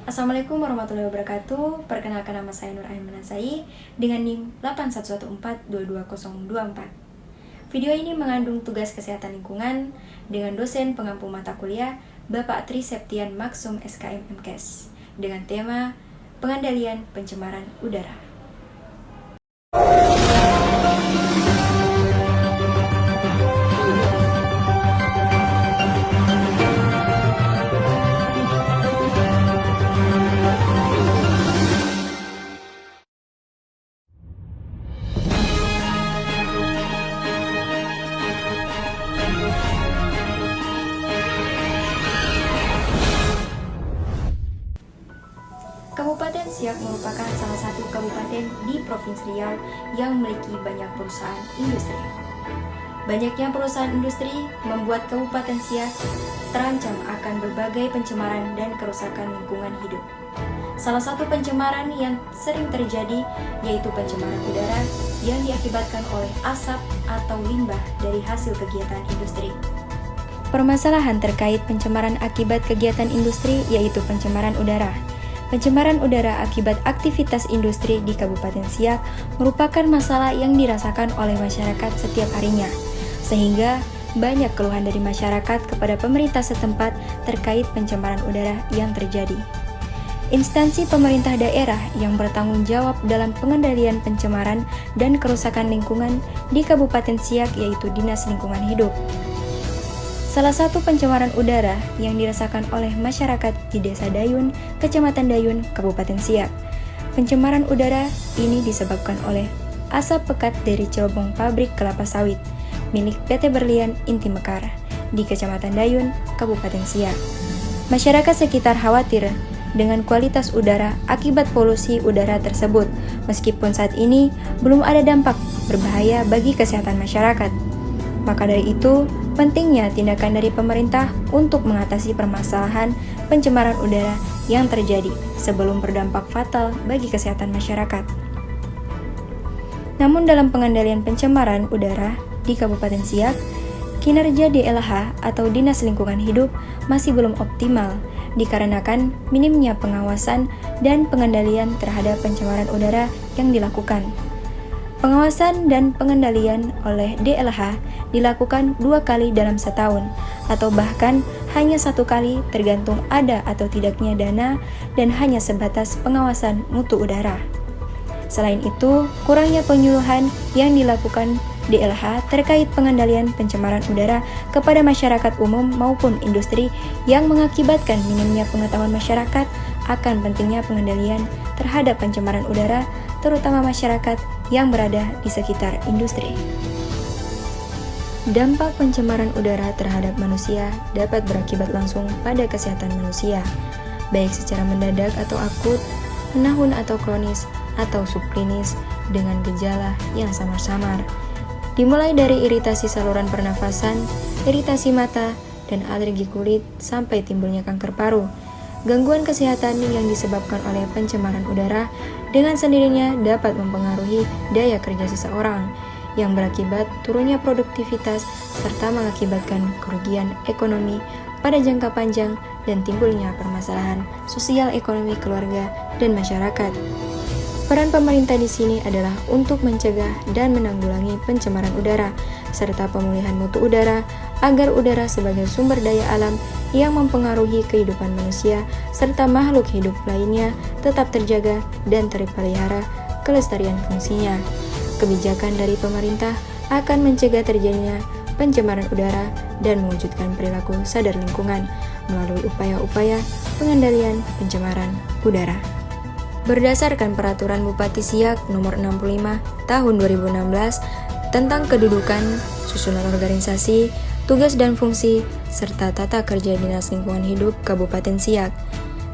Assalamualaikum warahmatullahi wabarakatuh. Perkenalkan, nama saya Nur Ain Manansai dengan NIM 8114222024. Video ini mengandung tugas kesehatan lingkungan dengan dosen pengampu mata kuliah Bapak Tri Septian Maksum SKM MKes dengan tema pengendalian pencemaran udara. Kabupaten Siak merupakan salah satu kabupaten di Provinsi Riau yang memiliki banyak perusahaan industri. Banyaknya perusahaan industri membuat Kabupaten Siak terancam akan berbagai pencemaran dan kerusakan lingkungan hidup. Salah satu pencemaran yang sering terjadi yaitu pencemaran udara yang diakibatkan oleh asap atau limbah dari hasil kegiatan industri. Permasalahan terkait pencemaran akibat kegiatan industri yaitu pencemaran udara. Pencemaran udara akibat aktivitas industri di Kabupaten Siak merupakan masalah yang dirasakan oleh masyarakat setiap harinya, sehingga banyak keluhan dari masyarakat kepada pemerintah setempat terkait pencemaran udara yang terjadi. Instansi pemerintah daerah yang bertanggung jawab dalam pengendalian pencemaran dan kerusakan lingkungan di Kabupaten Siak yaitu Dinas Lingkungan Hidup. Salah satu pencemaran udara yang dirasakan oleh masyarakat di Desa Dayun, Kecamatan Dayun, Kabupaten Siak. Pencemaran udara ini disebabkan oleh asap pekat dari cerobong pabrik kelapa sawit milik PT Berlian Inti Mekar di Kecamatan Dayun, Kabupaten Siak. Masyarakat sekitar khawatir dengan kualitas udara akibat polusi udara tersebut, meskipun saat ini belum ada dampak berbahaya bagi kesehatan masyarakat. Maka dari itu, pentingnya tindakan dari pemerintah untuk mengatasi permasalahan pencemaran udara yang terjadi sebelum berdampak fatal bagi kesehatan masyarakat. Namun dalam pengendalian pencemaran udara di Kabupaten Siak, kinerja DLH atau Dinas Lingkungan Hidup masih belum optimal dikarenakan minimnya pengawasan dan pengendalian terhadap pencemaran udara yang dilakukan. Pengawasan dan pengendalian oleh DLH dilakukan 2 kali dalam setahun, atau bahkan hanya 1 kali tergantung ada atau tidaknya dana dan hanya sebatas pengawasan mutu udara. Selain itu, kurangnya penyuluhan yang dilakukan DLH terkait pengendalian pencemaran udara kepada masyarakat umum maupun industri yang mengakibatkan minimnya pengetahuan masyarakat akan pentingnya pengendalian terhadap pencemaran udara, terutama masyarakat yang berada di sekitar industri. Dampak pencemaran udara terhadap manusia dapat berakibat langsung pada kesehatan manusia, baik secara mendadak atau akut, menahun atau kronis, atau subklinis dengan gejala yang samar-samar. Dimulai dari iritasi saluran pernafasan, iritasi mata, dan alergi kulit sampai timbulnya kanker paru. Gangguan kesehatan yang disebabkan oleh pencemaran udara dengan sendirinya dapat mempengaruhi daya kerja seseorang, yang berakibat turunnya produktivitas serta mengakibatkan kerugian ekonomi pada jangka panjang dan timbulnya permasalahan sosial ekonomi keluarga dan masyarakat. Peran pemerintah di sini adalah untuk mencegah dan menanggulangi pencemaran udara serta pemulihan mutu udara agar udara sebagai sumber daya alam yang mempengaruhi kehidupan manusia serta makhluk hidup lainnya tetap terjaga dan terpelihara kelestarian fungsinya. Kebijakan dari pemerintah akan mencegah terjadinya pencemaran udara dan mewujudkan perilaku sadar lingkungan melalui upaya-upaya pengendalian pencemaran udara. Berdasarkan Peraturan Bupati Siak Nomor 65 Tahun 2016 tentang kedudukan, susunan organisasi, tugas dan fungsi, serta tata kerja Dinas Lingkungan Hidup Kabupaten Siak.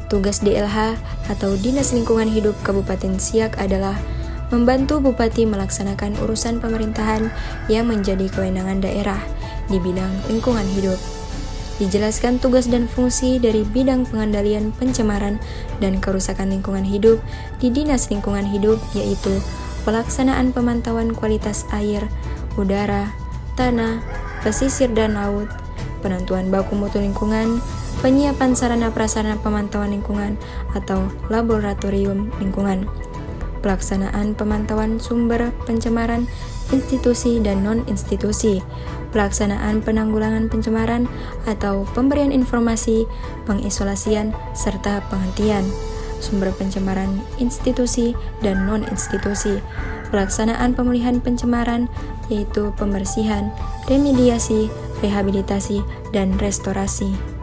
Tugas DLH atau Dinas Lingkungan Hidup Kabupaten Siak adalah membantu Bupati melaksanakan urusan pemerintahan yang menjadi kewenangan daerah di bidang lingkungan hidup. Dijelaskan tugas dan fungsi dari bidang pengendalian pencemaran dan kerusakan lingkungan hidup di Dinas Lingkungan Hidup, yaitu pelaksanaan pemantauan kualitas air, udara, tanah, pesisir dan laut, penentuan baku mutu lingkungan, penyiapan sarana prasarana pemantauan lingkungan atau laboratorium lingkungan, pelaksanaan pemantauan sumber pencemaran institusi dan non-institusi, pelaksanaan penanggulangan pencemaran atau pemberian informasi, pengisolasian, serta penghentian sumber pencemaran institusi dan non-institusi, pelaksanaan pemulihan pencemaran yaitu pembersihan, remediasi, rehabilitasi, dan restorasi.